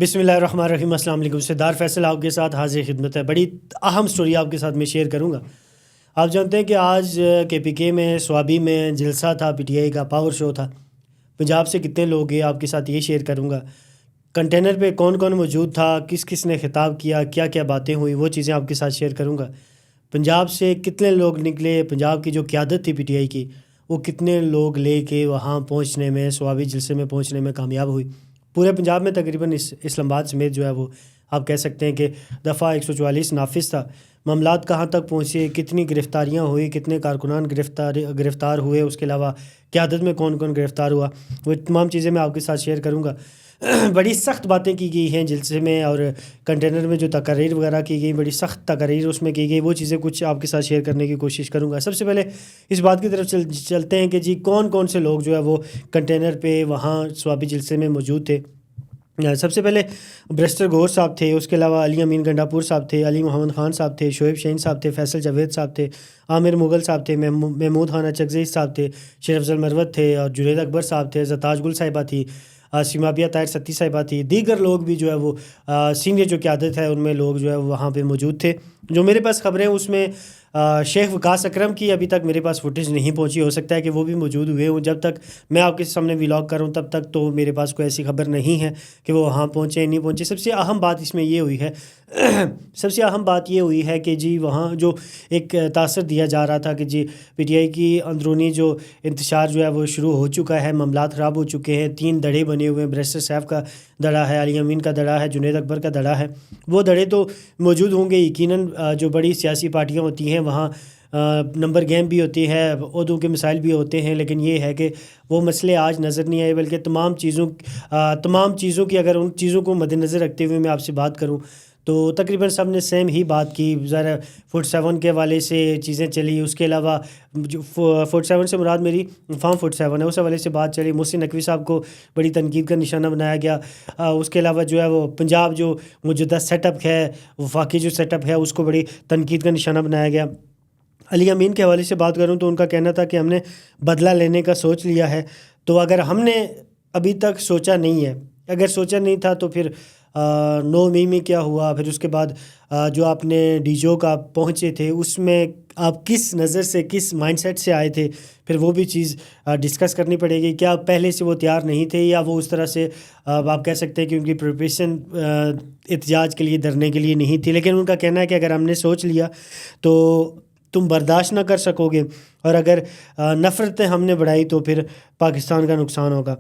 بسم اللہ الرحمن الرحیم۔ السلام علیکم۔ سردار فیصل آپ کے ساتھ حاضر خدمت ہے۔ بڑی اہم سٹوری آپ کے ساتھ میں شیئر کروں گا۔ آپ جانتے ہیں کہ آج کے پی کے میں سوابی میں جلسہ تھا، پی ٹی آئی کا پاور شو تھا۔ پنجاب سے کتنے لوگ گئے آپ کے ساتھ یہ شیئر کروں گا۔ کنٹینر پہ کون کون موجود تھا، کس کس نے خطاب کیا، کیا کیا باتیں ہوئی، وہ چیزیں آپ کے ساتھ شیئر کروں گا۔ پنجاب سے کتنے لوگ نکلے، پنجاب کی جو قیادت تھی پی ٹی آئی کی، وہ کتنے لوگ لے کے وہاں پہنچنے میں، سوابی جلسے میں پہنچنے میں کامیاب ہوئی۔ پورے پنجاب میں تقریباً اسلام آباد سمیت جو ہے وہ آپ کہہ سکتے ہیں کہ دفعہ 144 نافذ تھا۔ معاملات کہاں تک پہنچے، کتنی گرفتاریاں ہوئی، کتنے کارکنان گرفتار ہوئے، اس کے علاوہ قیادت میں کون کون گرفتار ہوا، وہ تمام چیزیں میں آپ کے ساتھ شیئر کروں گا۔ بڑی سخت باتیں کی گئی ہیں جلسے میں، اور کنٹینر میں جو تقاریر وغیرہ کی گئی، بڑی سخت تقاریر اس میں کی گئی، وہ چیزیں کچھ آپ کے ساتھ شیئر کرنے کی کوشش کروں گا۔ سب سے پہلے اس بات کی طرف چلتے ہیں کہ جی کون کون سے لوگ جو ہے وہ کنٹینر پہ وہاں سوابی جلسے میں موجود تھے۔ سب سے پہلے بیرسٹر غور صاحب تھے، اس کے علاوہ علی امین گنڈاپور صاحب تھے، علی محمد خان صاحب تھے، شعیب شہین صاحب تھے، فیصل جاوید صاحب تھے، عامر مغل صاحب تھے، محمود خان اچکزئی صاحب تھے، شیر افضل مروت تھے، اور جنید اکبر صاحب تھے، زرتاج گل صاحبہ تھی، سیمابیہ طاہر ستی صاحبہ تھی، دیگر لوگ بھی جو ہے وہ سینئر جو قیادت ہے ان میں لوگ جو ہے وہاں پہ موجود تھے۔ جو میرے پاس خبریں اس میں شیخ وقاص اکرم کی ابھی تک میرے پاس فوٹیج نہیں پہنچی، ہو سکتا ہے کہ وہ بھی موجود ہوئے ہوں۔ جب تک میں آپ کے سامنے ولاگ کر رہا ہوں تب تک تو میرے پاس کوئی ایسی خبر نہیں ہے کہ وہ وہاں پہنچے نہیں پہنچے۔ سب سے اہم بات اس میں یہ ہوئی ہے سب سے اہم بات یہ ہوئی ہے کہ جی وہاں جو ایک تاثر دیا جا رہا تھا کہ جی پی ٹی آئی کی اندرونی جو انتشار جو ہے وہ شروع ہو چکا ہے، معاملات خراب ہو چکے ہیں، 3 دڑے بنے ہوئے ہیں، بیرسٹر صاحب کا دڑا ہے، علی امین کا دڑا ہے، جنید اکبر کا دڑا ہے۔ وہ دڑے تو موجود ہوں گے یقیناً، جو بڑی سیاسی پارٹیاں ہوتی ہیں وہاں نمبر گیم بھی ہوتی ہے، عہدوں کے مسائل بھی ہوتے ہیں، لیکن یہ ہے کہ وہ مسئلے آج نظر نہیں آئے، بلکہ تمام چیزوں کی اگر ان چیزوں کو مد نظر رکھتے ہوئے میں آپ سے بات کروں تو تقریباً سب نے سیم ہی بات کی۔ ذرا 47 کے حوالے سے چیزیں چلی، اس کے علاوہ جو 47 سے مراد میری فارم 47 ہے، اس حوالے سے بات چلی۔ محسن نقوی صاحب کو بڑی تنقید کا نشانہ بنایا گیا۔ اس کے علاوہ جو ہے وہ پنجاب جو موجودہ سیٹ اپ ہے، وفاقی جو سیٹ اپ ہے، اس کو بڑی تنقید کا نشانہ بنایا گیا۔ علی امین کے حوالے سے بات کروں تو ان کا کہنا تھا کہ ہم نے بدلہ لینے کا سوچ لیا ہے۔ تو اگر ہم نے ابھی تک سوچا نہیں ہے، اگر سوچا نہیں تھا تو پھر 9 مئی میں کیا ہوا، پھر اس کے بعد جو آپ نے ڈی جو کا پہنچے تھے اس میں آپ کس نظر سے، کس مائنڈ سیٹ سے آئے تھے، پھر وہ بھی چیز ڈسکس کرنی پڑے گی۔ کیا پہلے سے وہ تیار نہیں تھے، یا وہ اس طرح سے آپ کہہ سکتے ہیں کہ ان کی پریپریشن احتجاج کے لیے، دھرنے کے لیے نہیں تھی۔ لیکن ان کا کہنا ہے کہ اگر ہم نے سوچ لیا تو تم برداشت نہ کر سکو گے، اور اگر نفرتیں ہم نے بڑھائی تو پھر پاکستان کا نقصان ہوگا۔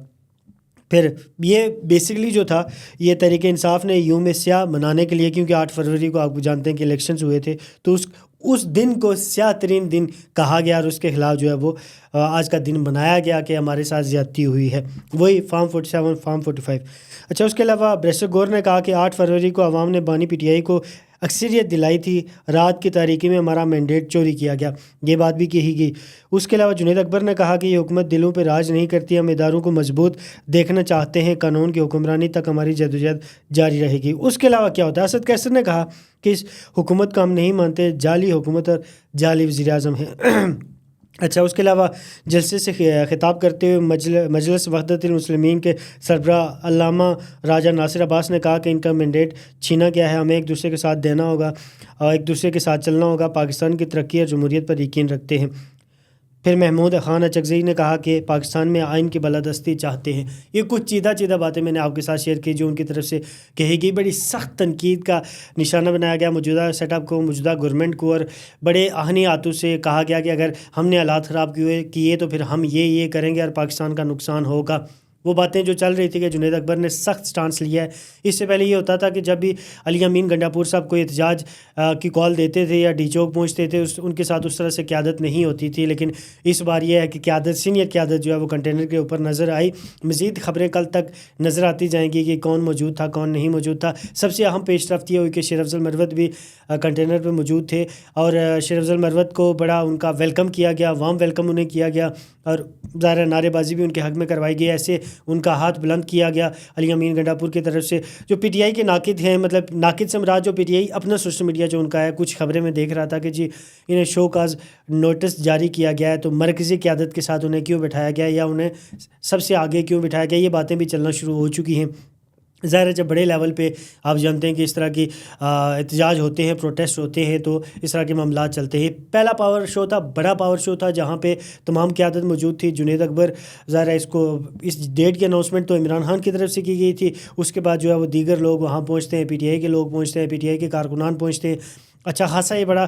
پھر یہ بیسکلی جو تھا، یہ تحریک انصاف نے یوم سیاہ منانے کے لیے، کیونکہ 8 فروری کو آپ جانتے ہیں کہ الیکشنز ہوئے تھے، تو اس دن کو سیاہ ترین دن کہا گیا، اور اس کے خلاف جو ہے وہ آج کا دن بنایا گیا کہ ہمارے ساتھ زیادتی ہوئی ہے، وہی فارم 47 فارم 45۔ اچھا، اس کے علاوہ بیرسٹر غور نے کہا کہ 8 فروری کو عوام نے بانی پی ٹی آئی کو اکثریت دلائی تھی، رات کی تاریکی میں ہمارا مینڈیٹ چوری کیا گیا، یہ بات بھی کہی گئی۔ اس کے علاوہ جنید اکبر نے کہا کہ یہ حکومت دلوں پہ راج نہیں کرتی، ہم اداروں کو مضبوط دیکھنا چاہتے ہیں، قانون کی حکمرانی تک ہماری جدوجہد جاری رہے گی۔ اس کے علاوہ کیا ہوتا ہے، اسد کیسر نے کہا کہ اس حکومت کو ہم نہیں مانتے، جعلی حکومت اور جعلی وزیر اعظم ہے۔ اچھا، اس کے علاوہ جلسے سے خطاب کرتے ہوئے مجلس وحدت المسلمین کے سربراہ علامہ راجہ ناصر عباس نے کہا کہ ان کا مینڈیٹ چھینا گیا ہے، ہمیں ایک دوسرے کے ساتھ دینا ہوگا اور ایک دوسرے کے ساتھ چلنا ہوگا، پاکستان کی ترقی اور جمہوریت پر یقین رکھتے ہیں۔ پھر محمود خان اچکزئی نے کہا کہ پاکستان میں آئین کی بالادستی چاہتے ہیں۔ یہ کچھ چیدہ باتیں میں نے آپ کے ساتھ شیئر کی جو ان کی طرف سے کہی گئی۔ بڑی سخت تنقید کا نشانہ بنایا گیا موجودہ سیٹ اپ کو، موجودہ گورنمنٹ کو، اور بڑے آہنی ہاتھوں سے کہا گیا کہ اگر ہم نے حالات خراب کیے تو پھر ہم یہ کریں گے اور پاکستان کا نقصان ہوگا۔ وہ باتیں جو چل رہی تھی کہ جنید اکبر نے سخت سٹانس لیا ہے۔ اس سے پہلے یہ ہوتا تھا کہ جب بھی علی امین گنڈاپور صاحب کوئی احتجاج کی کال دیتے تھے یا ڈی چوک پہنچتے تھے، ان کے ساتھ اس طرح سے قیادت نہیں ہوتی تھی، لیکن اس بار یہ ہے کہ سینئر قیادت جو ہے وہ کنٹینر کے اوپر نظر آئی۔ مزید خبریں کل تک نظر آتی جائیں گی کہ کون موجود تھا، کون نہیں موجود تھا۔ سب سے اہم پیش رفت یہ ہوئی کہ شیر افضل مروت بھی کنٹینر پہ موجود تھے، اور شیر افضل مروت کو بڑا ان کا ویلکم کیا گیا، وارم ویلکم انہیں کیا گیا، اور ظاہر نعرے بازی بھی ان کے حق میں کروائی گئی، ایسے ان کا ہاتھ بلند کیا گیا علی امین گنڈاپور کی طرف سے۔ جو پی ٹی آئی کے ناقد ہیں، مطلب ناقد سے مراد جو پی ٹی آئی اپنا سوشل میڈیا جو ان کا ہے، کچھ خبریں میں دیکھ رہا تھا کہ جی انہیں شو کاز نوٹس جاری کیا گیا ہے، تو مرکزی قیادت کے ساتھ انہیں کیوں بٹھایا گیا، یا انہیں سب سے آگے کیوں بٹھایا گیا، یہ باتیں بھی چلنا شروع ہو چکی ہیں۔ ظاہر ہے جب بڑے لیول پہ آپ جانتے ہیں کہ اس طرح کی احتجاج ہوتے ہیں، پروٹیسٹ ہوتے ہیں، تو اس طرح کے معاملات چلتے ہیں۔ پہلا پاور شو تھا، بڑا پاور شو تھا، جہاں پہ تمام قیادت موجود تھی۔ جنید اکبر، ظاہر ہے اس ڈیٹ کی اناؤنسمنٹ تو عمران خان کی طرف سے کی گئی تھی، اس کے بعد جو ہے وہ دیگر لوگ وہاں پہنچتے ہیں، پی ٹی آئی کے لوگ پہنچتے ہیں، پی ٹی آئی کے کارکنان پہنچتے ہیں۔ اچھا خاصا یہ بڑا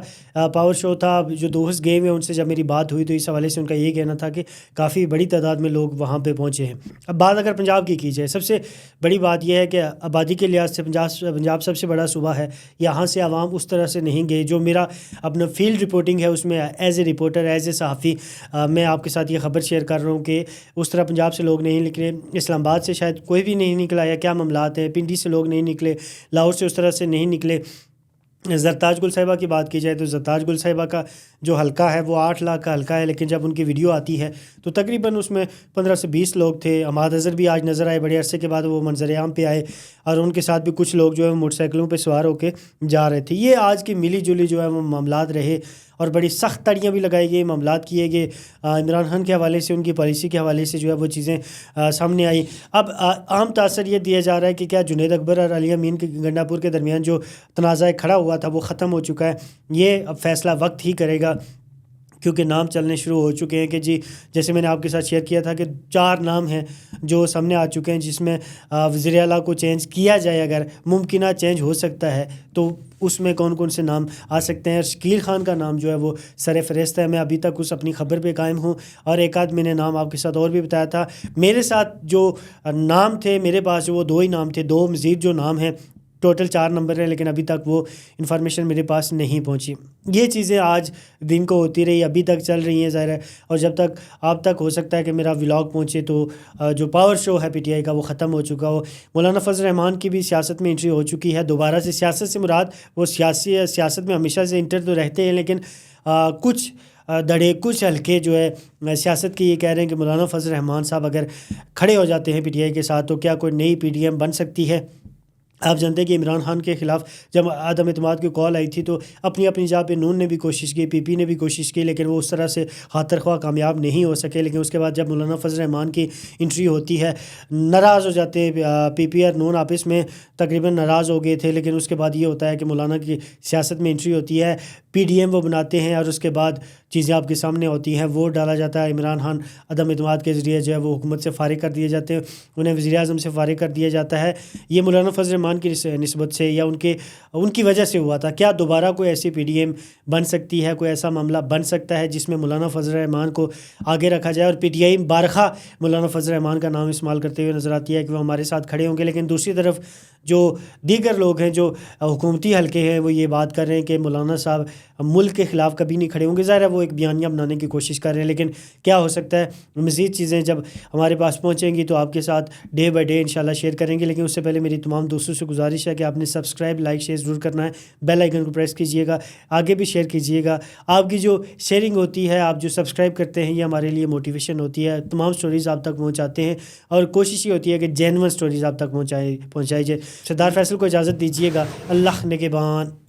پاور شو تھا۔ جو دوست گئے ہوئے ان سے جب میری بات ہوئی تو اس حوالے سے ان کا یہ کہنا تھا کہ کافی بڑی تعداد میں لوگ وہاں پہ پہنچے ہیں۔ اب بات اگر پنجاب کی جائے، سب سے بڑی بات یہ ہے کہ آبادی کے لحاظ سے پنجاب سب سے بڑا صوبہ ہے، یہاں سے عوام اس طرح سے نہیں گئے۔ جو میرا اپنا فیلڈ رپورٹنگ ہے اس میں as a reporter, as a صحافی، میں آپ کے ساتھ یہ خبر شیئر کر رہا ہوں کہ اس طرح پنجاب سے لوگ نہیں نکلے، اسلام آباد سے شاید کوئی بھی نہیں نکلا، یا کیا معاملات ہیں، پنڈی سے لوگ نہیں نکلے، لاہور سے اس طرح سے نہیں نکلے۔ زرتاج گل صاحبہ کی بات کی جائے تو زرتاج گل صاحبہ کا جو حلقہ ہے وہ 8 لاکھ کا حلقہ ہے، لیکن جب ان کی ویڈیو آتی ہے تو تقریباً اس میں 15 سے 20 لوگ تھے۔ عماد اظہر بھی آج نظر آئے، بڑے عرصے کے بعد وہ منظر عام پہ آئے، اور ان کے ساتھ بھی کچھ لوگ جو ہے موٹر سائیکلوں پہ سوار ہو کے جا رہے تھے۔ یہ آج کی ملی جلی جو ہے وہ معاملات رہے، اور بڑی سخت تڑیاں بھی لگائی گئی، معاملات کیے گئے۔ عمران خان کے حوالے سے، ان کی پالیسی کے حوالے سے جو ہے وہ چیزیں سامنے آئی۔ اب عام تاثر یہ دیا جا رہا ہے کہ کیا جنید اکبر اور علی امین کے گنڈا پور کے درمیان جو تنازع کھڑا ہوا تھا وہ ختم ہو چکا ہے؟ یہ اب فیصلہ وقت ہی کرے گا، کیونکہ نام چلنے شروع ہو چکے ہیں کہ جی، جیسے میں نے آپ کے ساتھ شیئر کیا تھا کہ 4 نام ہیں جو سامنے آ چکے ہیں، جس میں وزیر اعلیٰ کو چینج کیا جائے، اگر ممکنہ چینج ہو سکتا ہے تو اس میں کون کون سے نام آ سکتے ہیں۔ شکیل خان کا نام جو ہے وہ سر فہرست ہے، میں ابھی تک اس اپنی خبر پہ قائم ہوں، اور ایک آدھ میں نے نام آپ کے ساتھ اور بھی بتایا تھا۔ میرے ساتھ جو نام تھے، میرے پاس وہ 2 ہی نام تھے، 2 مزید جو نام ہیں، ٹوٹل 4 نمبر ہیں، لیکن ابھی تک وہ انفارمیشن میرے پاس نہیں پہنچی۔ یہ چیزیں آج دن کو ہوتی رہی، ابھی تک چل رہی ہیں ظاہر ہے، اور جب تک آپ تک ہو سکتا ہے کہ میرا ولاگ پہنچے تو جو پاور شو ہے پی ٹی آئی کا وہ ختم ہو چکا ہو۔ مولانا فضل الرحمان کی بھی سیاست میں انٹری ہو چکی ہے دوبارہ سے۔ سیاست سے مراد وہ سیاست میں ہمیشہ سے انٹر تو رہتے ہیں، لیکن کچھ کچھ حلقے جو ہے سیاست کے یہ کہہ رہے ہیں کہ مولانا فضل الرحمان صاحب اگر کھڑے ہو جاتے ہیں پی ٹی آئی کے ساتھ تو کیا کوئی نئی پی ڈی ایم بن سکتی ہے۔ آپ جانتے ہیں کہ عمران خان کے خلاف جب عدم اعتماد کی کال آئی تھی تو اپنی جگہ پہ نون نے بھی کوشش کی، پی پی نے بھی کوشش کی، لیکن وہ اس طرح سے خاطر خواہ کامیاب نہیں ہو سکے۔ لیکن اس کے بعد جب مولانا فضل الرحمان کی انٹری ہوتی ہے، ناراض ہو جاتے ہیں پی پی اور نون، آپس میں تقریباً ناراض ہو گئے تھے، لیکن اس کے بعد یہ ہوتا ہے کہ مولانا کی سیاست میں انٹری ہوتی ہے، پی ڈی ایم وہ بناتے ہیں، اور اس کے بعد چیزیں آپ کے سامنے ہوتی ہیں، ووٹ ڈالا جاتا ہے۔ عمران خان عدم اعتماد کے ذریعے جو ہے وہ حکومت سے فارغ کر دیے جاتے ہیں، انہیں وزیر اعظم سے فارغ کر دیا جاتا ہے۔ یہ مولانا فضل الرحمان کی نسبت سے یا ان کی وجہ سے ہوا تھا۔ کیا دوبارہ کوئی ایسی پی ڈی ایم بن سکتی ہے، کوئی ایسا معاملہ بن سکتا ہے جس میں مولانا فضل الرحمان کو آگے رکھا جائے؟ اور پی ٹی آئی بارخواہ مولانا فضل الرحمان کا نام استعمال کرتے ہوئے نظر آتی ہے کہ وہ ہمارے ساتھ کھڑے ہوں گے، لیکن دوسری طرف جو دیگر لوگ ہیں جو حکومتی حلقے ہیں وہ یہ بات کر رہے ہیں کہ مولانا صاحب ملک کے خلاف کبھی نہیں کھڑے ہوں گے۔ ظاہر ہے وہ ایک بیانیہ بنانے کی کوشش کر رہے ہیں، لیکن کیا ہو سکتا ہے، مزید چیزیں جب ہمارے پاس پہنچیں گی تو آپ کے ساتھ ڈے بائی ڈے انشاءاللہ شیئر کریں گے۔ لیکن اس سے پہلے میری تمام دوستوں سے گزارش ہے کہ آپ نے سبسکرائب، لائک، شیئر ضرور کرنا ہے، بیل آئیکن کو پریس کیجئے گا، آگے بھی شیئر کیجئے گا۔ آپ کی جو شیئرنگ ہوتی ہے، آپ جو سبسکرائب کرتے ہیں، یہ ہمارے لیے موٹیویشن ہوتی ہے، تمام سٹوریز آپ تک پہنچاتے ہیں، اور کوشش یہ ہوتی ہے کہ جینوئن سٹوریز آپ تک پہنچائی جائے۔ سردار فیصل کو اجازت دیجیے گا، اللہ نگہبان۔